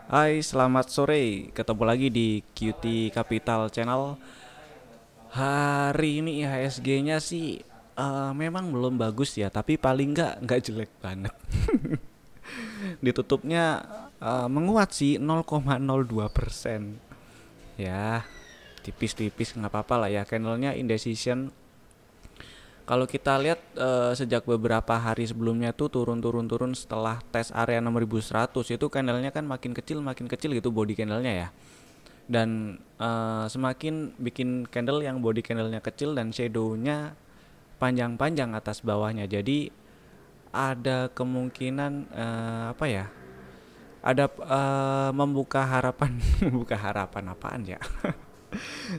Hai, selamat sore. Ketemu lagi di QT Capital Channel. Hari ini IHSG-nya sih memang belum bagus ya, tapi paling nggak jelek banget. Ditutupnya menguat sih 0,02%. Ya, tipis-tipis nggak apa-apa lah ya. Candlenya indecision. Kalau kita lihat sejak beberapa hari sebelumnya tuh turun setelah tes area 6100 itu candlenya kan makin kecil gitu body candlenya ya. Dan semakin bikin candle yang body candlenya kecil dan shadownya panjang-panjang atas bawahnya, jadi ada kemungkinan apa ya, ada membuka harapan membuka harapan apaan ya.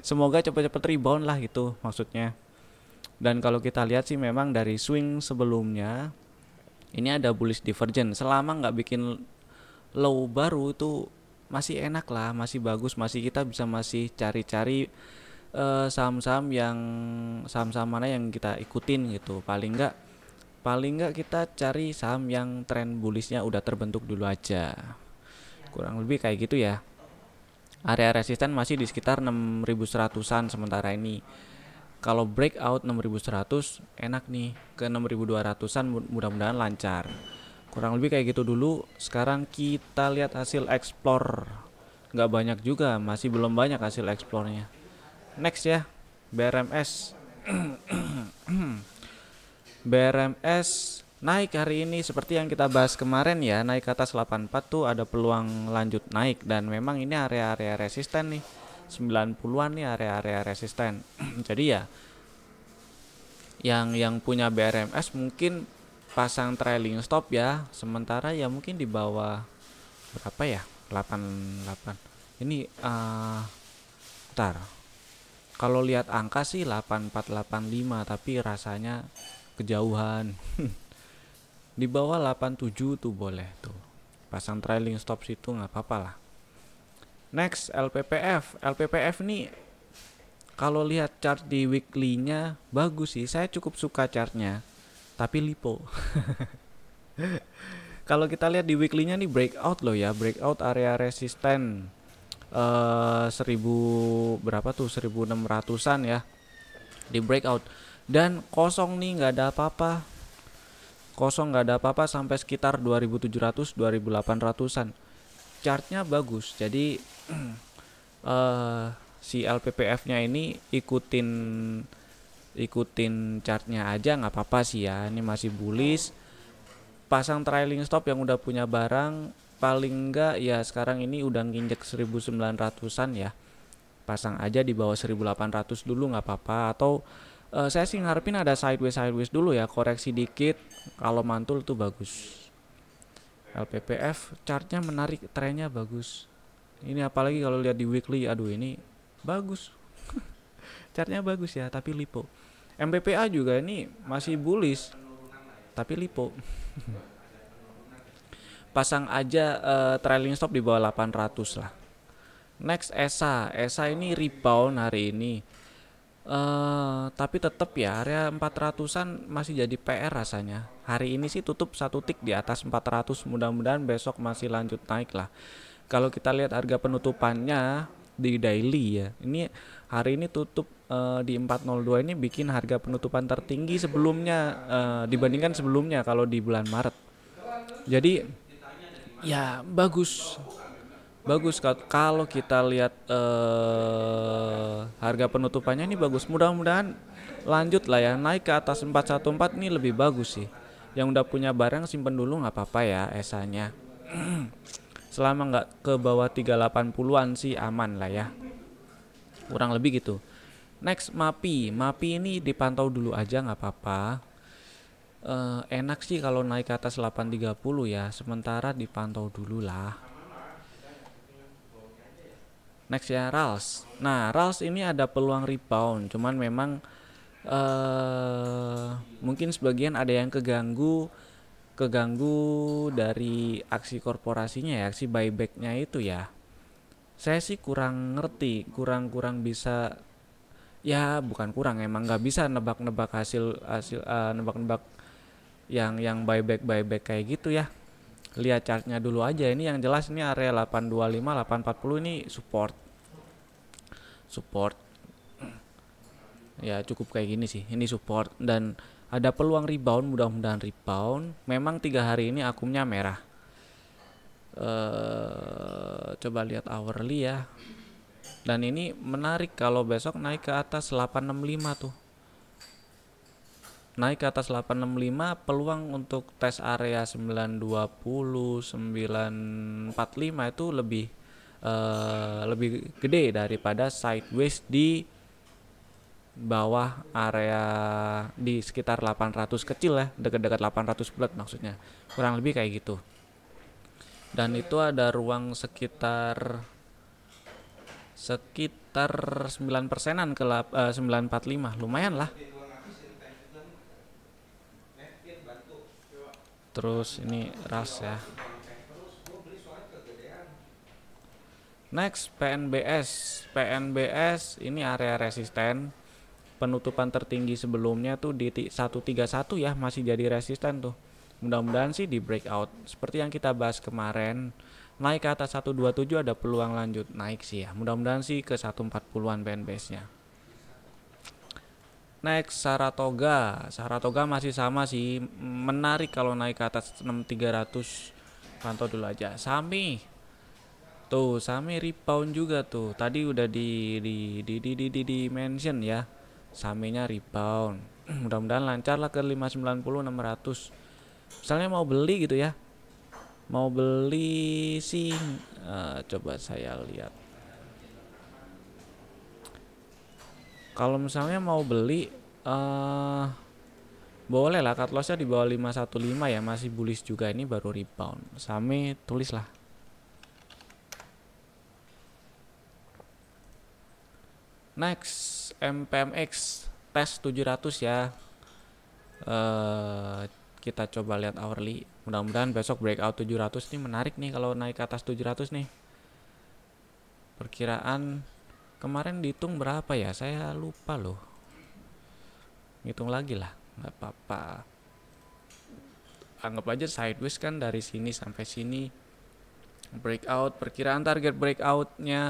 Semoga cepat-cepat rebound lah gitu maksudnya. Dan kalau kita lihat sih memang dari swing sebelumnya ini ada bullish divergence, selama nggak bikin low baru itu masih enak lah, masih bagus, masih kita bisa masih cari-cari saham-saham yang saham-saham mana yang kita ikutin gitu. Paling nggak kita cari saham yang tren bullishnya udah terbentuk dulu aja, kurang lebih kayak gitu ya. Area resisten masih di sekitar 6100-an sementara ini. Kalau breakout 6100 enak nih ke 6200-an, mudah-mudahan lancar. Kurang lebih kayak gitu dulu. Sekarang kita lihat hasil explore. Nggak banyak juga, masih belum banyak hasil explore-nya. Next ya, BRMS. BRMS naik hari ini seperti yang kita bahas kemarin ya, naik ke atas 84 tuh ada peluang lanjut naik, dan memang ini area-area resisten nih. 90-an nih area-area resisten. Jadi ya yang punya BRMS mungkin pasang trailing stop ya. Sementara ya mungkin di bawah berapa ya? 88. Ini bentar. Kalau lihat angka sih 8485, tapi rasanya kejauhan. Di bawah 87 tuh boleh tuh. Pasang trailing stop situ nggak apa-apa lah. Next, LPPF. LPPF nih kalau lihat chart di weekly-nya bagus sih. Saya cukup suka chartnya. Tapi lipo. Kalau kita lihat di weekly-nya nih breakout loh ya, breakout area resisten 1000 berapa tuh, 1600-an ya di breakout, dan kosong nih, nggak ada apa-apa, kosong nggak ada apa-apa sampai sekitar 2700 2800-an. Chartnya bagus, jadi si LPPF-nya ini ikutin chartnya aja nggak apa-apa sih ya. Ini masih bullish. Pasang trailing stop yang udah punya barang, paling enggak ya sekarang ini udah nginjek 1900-an ya, pasang aja di bawah 1800 dulu nggak apa-apa. Atau saya sih ngarepin ada sideways dulu ya, koreksi dikit, kalau mantul tuh bagus. LPPF chartnya menarik, trennya bagus. Ini apalagi kalau lihat di weekly, aduh ini bagus. Chartnya bagus ya, tapi lipo. MPPA juga ini masih bullish, tapi lipo. Pasang aja trailing stop di bawah 800 lah. Next, ESA ini rebound hari ini. Tapi tetap ya area 400-an masih jadi PR rasanya. Hari ini sih tutup satu tik di atas 400. Mudah-mudahan besok masih lanjut naik lah. Kalau kita lihat harga penutupannya di daily ya, ini hari ini tutup di 402, ini bikin harga penutupan tertinggi sebelumnya, dibandingkan sebelumnya kalau di bulan Maret. Jadi ya bagus, bagus kalau kita lihat harga penutupannya ini bagus. Mudah-mudahan lanjut lah ya, naik ke atas 414 ini lebih bagus sih. Yang udah punya barang simpen dulu nggak apa-apa ya esanya. Selama nggak ke bawah 380-an sih aman lah ya, kurang lebih gitu. Next, MAPI ini dipantau dulu aja nggak apa-apa. Enak sih kalau naik ke atas 830 ya, sementara dipantau dulu lah. Next ya, RALS. Nah, RALS ini ada peluang rebound, cuman memang mungkin sebagian ada yang keganggu dari aksi korporasinya ya, aksi buybacknya itu ya. Saya sih kurang ngerti, kurang bisa, ya bukan kurang, emang nggak bisa nebak-nebak hasil nebak-nebak yang buyback kayak gitu ya. lihat chartnya dulu aja. Ini yang jelas ini area 825 840 ini support ya, cukup kayak gini sih, ini support dan ada peluang rebound, mudah-mudahan rebound. Memang 3 hari ini akumnya merah. Coba lihat hourly ya, dan ini menarik kalau besok naik ke atas 865 tuh, naik ke atas 865, peluang untuk tes area 920 945 itu lebih gede daripada sideways di bawah area di sekitar 800 kecil ya, dekat-dekat 800 flat maksudnya, kurang lebih kayak gitu. Dan itu ada ruang sekitar 9%-an ke 945, lumayan lah. Terus ini ras ya. Next PNBS ini area resisten. Penutupan tertinggi sebelumnya tuh di 131 ya, masih jadi resisten tuh. Mudah-mudahan sih di breakout seperti yang kita bahas kemarin, naik ke atas 127 ada peluang lanjut naik sih ya. Mudah-mudahan sih ke 140-an PNBS-nya. Next Saratoga masih sama sih, menarik kalau naik ke atas 6300. Pantau dulu aja. Sami rebound juga tuh. Tadi udah di mention ya. Saminya rebound. Mudah-mudahan lancar lah ke 590 600. Misalnya mau beli gitu ya. Mau beli sih coba saya lihat. Kalau misalnya mau beli boleh lah, cut lossnya di bawah 515 ya, masih bullish juga, ini baru rebound. Sami tulis lah. Next MPMX tes 700 ya. Kita coba lihat hourly. Mudah-mudahan besok breakout 700 nih, menarik nih kalau naik ke atas 700 nih. Perkiraan kemarin dihitung berapa ya? Saya lupa loh. Hitung lagi lah, nggak apa-apa. Anggap aja sideways kan, dari sini sampai sini breakout. Perkiraan target breakoutnya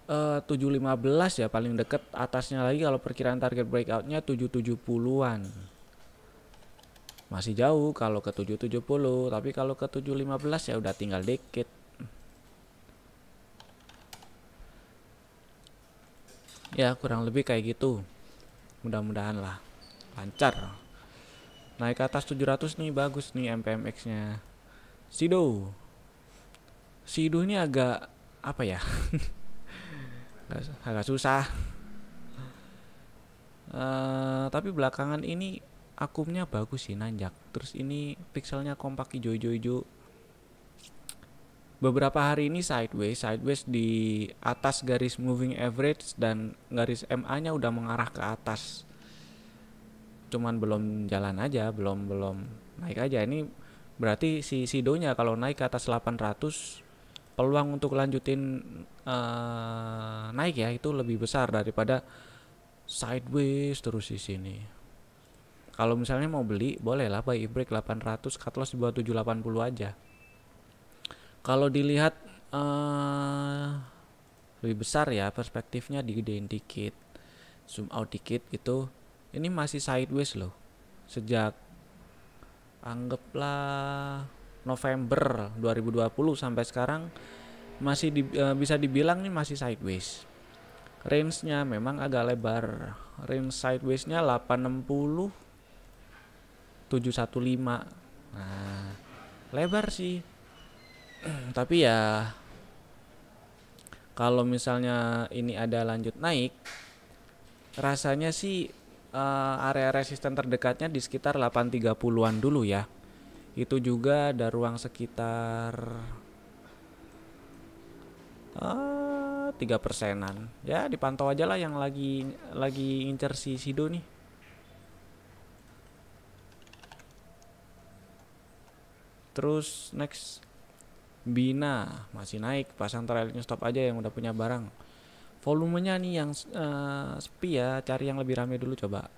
715 ya, paling deket. Atasnya lagi kalau perkiraan target breakoutnya 770-an. Masih jauh kalau ke 770, tapi kalau ke 715 ya udah tinggal dikit. Ya kurang lebih kayak gitu. Mudah-mudahan lah lancar. Naik ke atas 700 nih, bagus nih MPMX-nya. Sido ini agak apa ya? Agak susah. Tapi belakangan ini akumnya bagus sih, nanjak. Terus ini pixelnya kompak, hijau-hijau. Beberapa hari ini sideways di atas garis moving average, dan garis MA-nya udah mengarah ke atas. Cuman belum jalan aja, belum naik aja. Ini berarti si Sidonya kalau naik ke atas 800, peluang untuk lanjutin naik ya itu lebih besar daripada sideways terus di sini. Kalau misalnya mau beli, boleh lah buy break 800, cut loss di bawah 780 aja. Kalau dilihat lebih besar ya, perspektifnya digedein dikit, zoom out dikit gitu. Ini masih sideways loh. Sejak anggaplah November 2020 sampai sekarang masih bisa dibilang nih masih sideways. Range-nya memang agak lebar. Range sideways-nya 860 715. Nah, lebar sih. Tapi ya kalau misalnya ini ada lanjut naik, rasanya sih area resisten terdekatnya di sekitar 830-an dulu ya. Itu juga ada ruang sekitar 3%-an. Ya dipantau aja lah yang lagi incer si Sido nih. Terus next Bina masih naik, pasang trailing stop aja yang udah punya barang. Volumenya nih yang sepi ya, cari yang lebih rame dulu coba.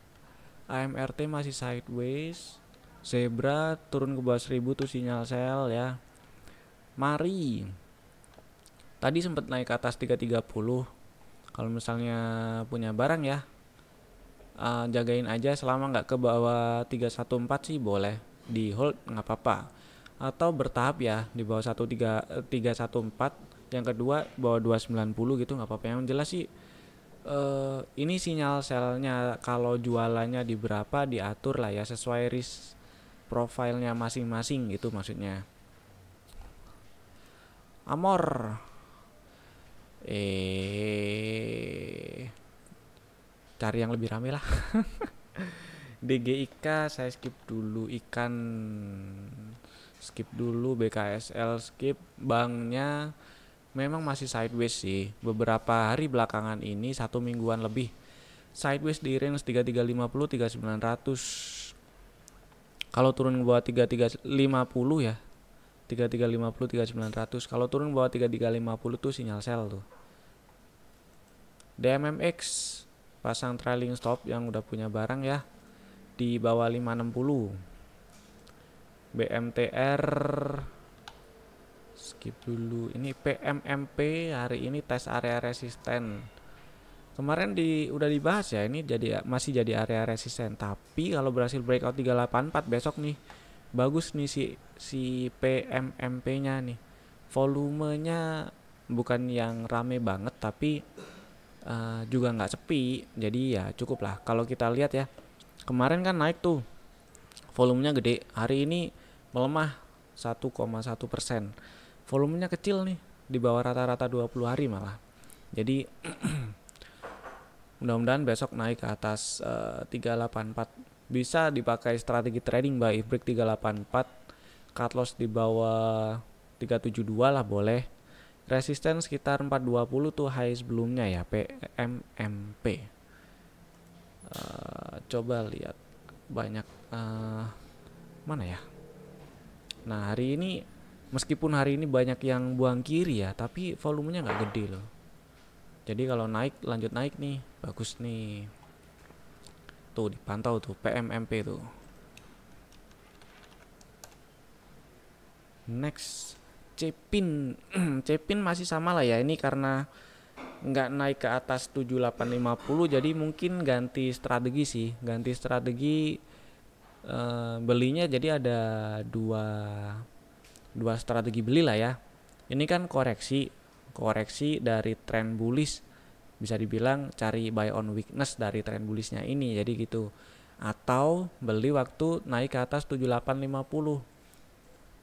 AMRT masih sideways. Zebra turun ke bawah 1000 tuh sinyal sell ya. Mari tadi sempat naik ke atas 330. Kalau misalnya punya barang ya, jagain aja selama nggak ke bawah 314 sih boleh di hold, nggak apa-apa. Atau bertahap ya, di bawah 314, yang kedua bawah 290 gitu nggak apa-apa. Yang jelas sih ini sinyal sellnya, kalau jualannya di berapa diatur lah ya, sesuai risk profilnya masing-masing gitu maksudnya. Amor cari yang lebih rame lah. DGIK saya skip dulu, ikan skip dulu, BKSL skip. Banknya memang masih sideways sih beberapa hari belakangan ini, 1 mingguan lebih sideways di range 3350 3900. Kalau turun ke bawah 3350 ya, 3350 3900. Kalau turun ke bawah 3350 tuh sinyal sell tuh. DMMX pasang trailing stop yang udah punya barang ya di bawah 560. BMTR skip dulu. Ini PMMP hari ini tes area resisten. Kemarin udah dibahas ya, ini masih jadi area resisten, tapi kalau berhasil breakout 384 besok nih bagus nih si PMMP-nya nih. Volumenya bukan yang rame banget tapi juga nggak sepi, jadi ya cukup lah. Kalau kita lihat ya, kemarin kan naik tuh, volumenya gede. Hari ini melemah 1,1%. Volumenya kecil nih, di bawah rata-rata 20 hari malah. Jadi mudah-mudahan besok naik ke atas 384. Bisa dipakai strategi trading buy break 384, cut loss di bawah 372 lah boleh. Resisten sekitar 420 tuh high sebelumnya ya, PMMP. Coba lihat banyak mana ya. Nah hari ini, meskipun hari ini banyak yang buang kiri ya, tapi volumenya nggak gede loh. Jadi kalau naik, lanjut naik nih, bagus nih. Tuh dipantau tuh PMMP tuh. Next, Cepin. Cepin masih sama lah ya, ini karena nggak naik ke atas 7850, jadi mungkin ganti strategi sih. Ganti strategi belinya, jadi ada dua strategi beli lah ya. Ini kan koreksi dari trend bullish, bisa dibilang cari buy on weakness dari trend bullishnya ini, jadi gitu. Atau beli waktu naik ke atas 7850,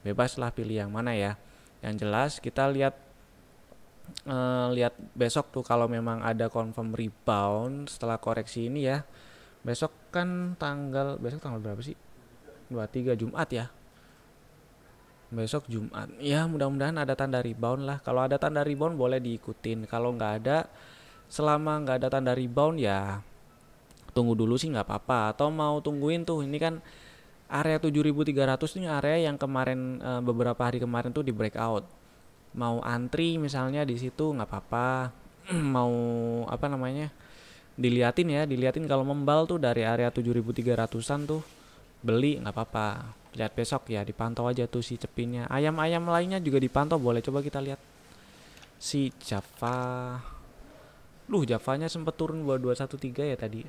bebas lah pilih yang mana ya. Yang jelas kita lihat besok tuh, kalau memang ada confirm rebound setelah koreksi ini ya. Besok tanggal berapa sih? 23 Jumat ya. Besok Jumat. Ya mudah-mudahan ada tanda rebound lah. Kalau ada tanda rebound boleh diikutin. Kalau nggak ada, selama nggak ada tanda rebound ya tunggu dulu sih nggak apa-apa. Atau mau tungguin tuh, ini kan area 7300 ini area yang kemarin beberapa hari kemarin tuh di breakout. Mau antri misalnya di situ nggak apa-apa. Mau apa namanya, diliatin kalau membal tuh dari area 7300-an tuh beli nggak apa-apa. Lihat besok ya, dipantau aja tuh si cepinnya. Ayam-ayam lainnya juga dipantau, boleh coba kita lihat. Si Java, Javanya sempat turun bawah 213 ya tadi,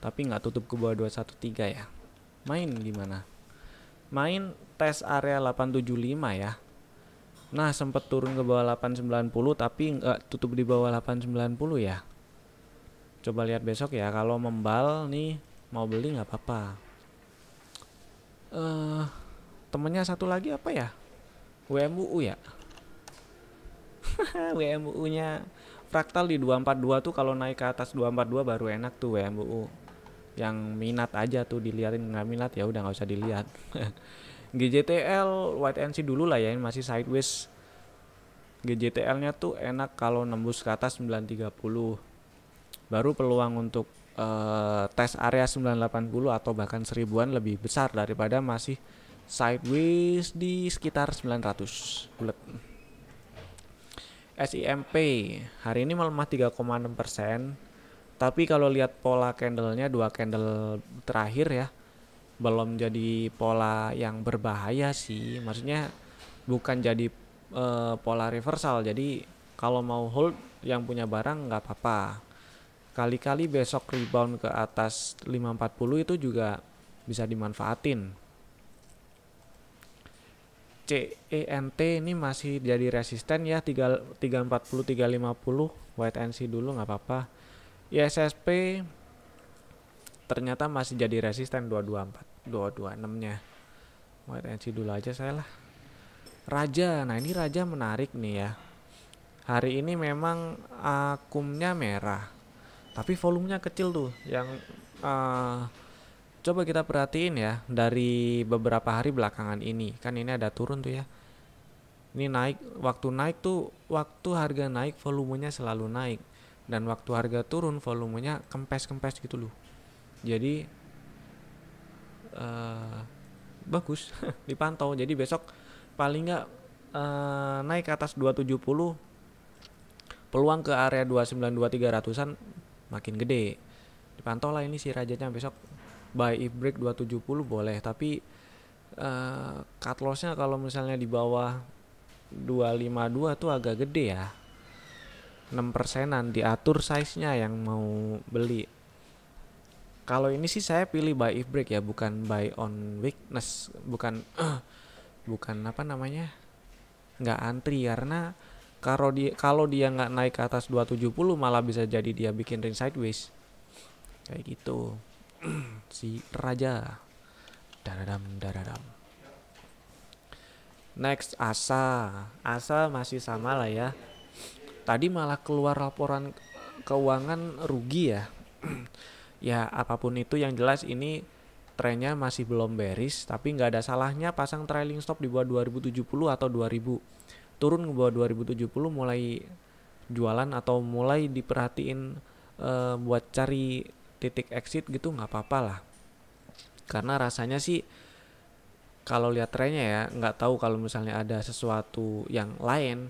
tapi nggak tutup ke bawah 213 ya. Main gimana? Main tes area 875 ya. Nah sempat turun ke bawah 890 tapi nggak tutup di bawah 890 ya. Coba lihat besok ya, kalau membal nih mau beli nggak apa-apa. Temennya satu lagi apa ya? WMUU ya. WMUU nya fraktal di 242 tuh, kalau naik ke atas 242 baru enak tuh WMUU. Yang minat aja tuh diliatin, nggak minat ya udah nggak usah dilihat. GJTL white and see dulu lah ya, ini masih sideways. GJTL nya tuh enak kalau nembus ke atas 930, baru peluang untuk tes area 980 atau bahkan 1000-an lebih besar daripada masih sideways di sekitar 900 bulat. SIMP hari ini melemah 3,6%, tapi kalau lihat pola candlenya, 2 candle terakhir ya, belum jadi pola yang berbahaya sih, maksudnya bukan jadi pola reversal. Jadi kalau mau hold yang punya barang nggak apa-apa, kali-kali besok rebound ke atas 540 itu juga bisa dimanfaatin. CENT ini masih jadi resisten ya, 340 350, wait and see dulu nggak apa-apa. ISSP ternyata masih jadi resisten 224 226 nya, wait and see dulu aja saya lah. Raja, nah ini Raja menarik nih ya. Hari ini memang akumnya merah, tapi volumenya kecil tuh. Yang coba kita perhatiin ya, dari beberapa hari belakangan ini, kan ini ada turun tuh ya. Ini naik, naik tuh, waktu harga naik volumenya selalu naik, dan waktu harga turun volumenya kempes-kempes gitu loh. Jadi bagus dipantau. Jadi besok paling nggak naik ke atas 270, peluang ke area 292-300an makin gede. Dipantau lah ini si Rajanya besok. Buy if break 270 boleh, tapi cut lossnya kalau misalnya di bawah 252 tuh agak gede ya, 6%an. Diatur size-nya yang mau beli. Kalau ini sih saya pilih buy if break ya, bukan buy on weakness, bukan bukan apa namanya, nggak antri, karena kalau dia nggak naik ke atas 270 malah bisa jadi dia bikin ring sideways kayak gitu. Si Raja. Daradam. Next, Asa masih sama lah ya. Tadi malah keluar laporan keuangan rugi ya. Ya apapun itu, yang jelas ini trennya masih belum bearish, tapi nggak ada salahnya pasang trailing stop di bawah 2070 atau 2000. Turun ke bawah 2070 mulai jualan atau mulai diperhatiin buat cari titik exit gitu, nggak apa-apa lah. Karena rasanya sih kalau lihat trennya ya, nggak tahu kalau misalnya ada sesuatu yang lain.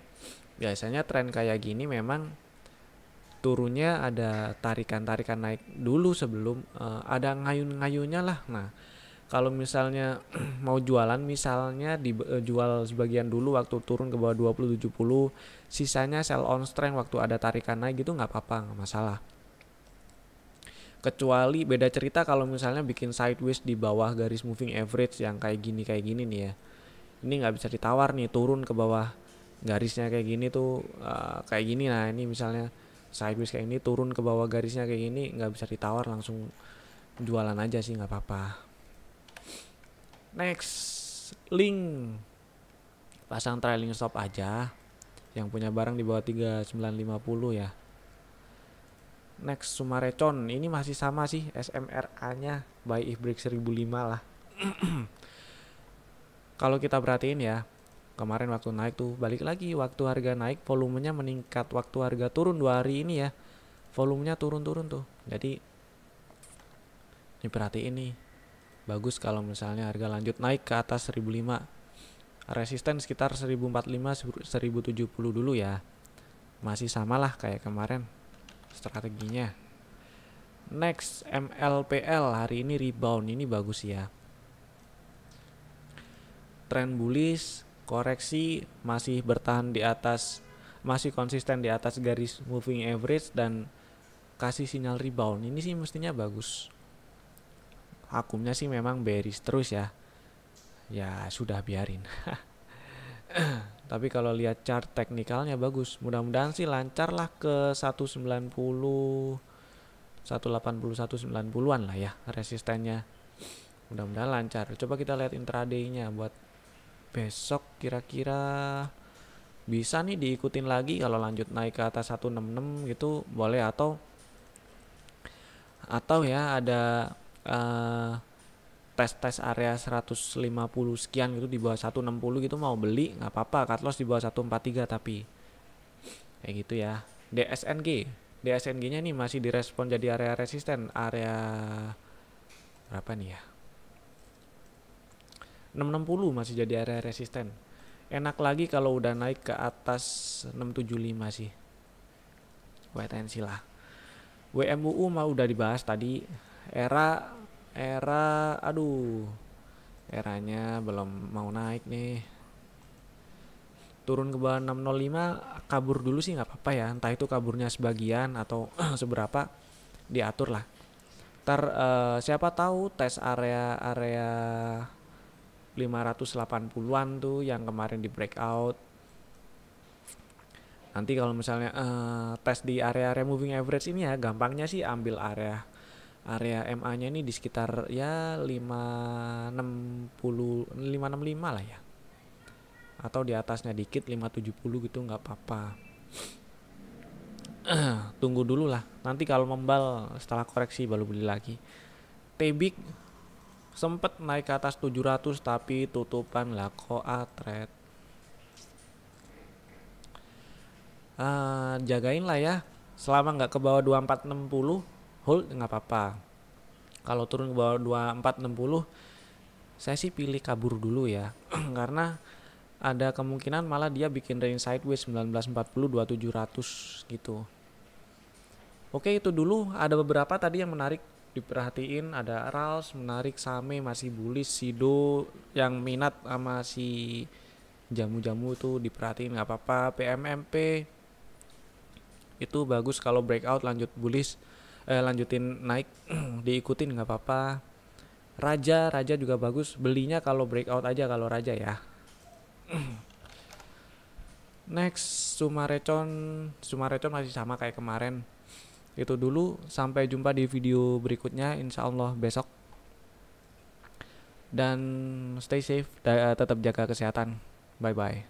Biasanya tren kayak gini memang turunnya ada tarikan-tarikan naik dulu sebelum ada ngayun-ngayunnya lah. Nah, kalau misalnya mau jualan, misalnya dijual sebagian dulu waktu turun ke bawah 2070, sisanya sell on strength waktu ada tarikan naik gitu, nggak apa-apa, nggak masalah. Kecuali beda cerita kalau misalnya bikin sideways di bawah garis moving average yang kayak gini nih ya. Ini nggak bisa ditawar nih, turun ke bawah garisnya kayak gini tuh, kayak gini. Nah ini misalnya sideways kayak ini, turun ke bawah garisnya kayak gini, nggak bisa ditawar, langsung jualan aja sih, nggak apa-apa. Next, link pasang trailing stop aja yang punya barang di bawah 3950 ya. Next, Sumarecon ini masih sama sih, SMRA nya buy if break 1005 lah. Kalau kita perhatiin ya, kemarin waktu naik tuh balik lagi, waktu harga naik volumenya meningkat, waktu harga turun 2 hari ini ya volumenya turun-turun tuh. Jadi diperhatiin nih, bagus kalau misalnya harga lanjut naik ke atas 1005. Resisten sekitar 1045 1070 dulu ya. Masih samalah kayak kemarin strateginya. Next, MLPL hari ini rebound, ini bagus ya. Trend bullish, koreksi masih bertahan di atas, masih konsisten di atas garis moving average dan kasih sinyal rebound. Ini sih mestinya bagus. Akumnya sih memang bearish terus ya. Ya sudah biarin. Tapi kalau lihat chart teknikalnya bagus. Mudah-mudahan sih lancar lah ke 190 180 190-an lah ya resistennya. Mudah-mudahan lancar. Coba kita lihat intraday-nya buat besok, kira-kira bisa nih diikutin lagi. Kalau lanjut naik ke atas 166 gitu boleh, atau ya ada tes area 150 sekian gitu di bawah 160 gitu, mau beli nggak apa-apa, cut loss di bawah 143 tapi kayak gitu ya. DSNG nya nih masih direspon jadi area resisten, area berapa nih ya, 660 masih jadi area resisten. Enak lagi kalau udah naik ke atas 675 sih, wait and see lah. WMUU mah udah dibahas tadi. Era Era, aduh, eranya belum mau naik nih. Turun ke bawah 605, kabur dulu sih nggak apa-apa ya. Entah itu kaburnya sebagian atau seberapa, diatur lah. Ntar siapa tahu tes area 580-an tuh yang kemarin di breakout. Nanti kalau misalnya tes di area moving average ini ya, gampangnya sih ambil area MA-nya ini di sekitar ya 560 565 lah ya. Atau di atasnya dikit 570 gitu nggak apa-apa. Tunggu dulu lah. Nanti kalau membal setelah koreksi baru beli lagi. Tbik sempet naik ke atas 700 tapi tutupan lah koa trade. Jagain lah ya. Selama nggak ke bawah 2460 hold nggak apa-apa. Kalau turun ke bawah 2460 saya sih pilih kabur dulu ya. Karena ada kemungkinan malah dia bikin range sideways 1940 2700 gitu. Oke, itu dulu. Ada beberapa tadi yang menarik diperhatiin. Ada RALS menarik, Same masih bullish, Sido yang minat sama si jamu-jamu tuh diperhatiin nggak apa-apa. PMMP itu bagus kalau breakout lanjut bullish, lanjutin naik diikutin nggak apa-apa. Raja juga bagus, belinya kalau breakout aja kalau Raja ya. Next, Sumarecon masih sama kayak kemarin. Itu dulu, sampai jumpa di video berikutnya insya Allah besok. Dan stay safe, tetap jaga kesehatan. Bye bye.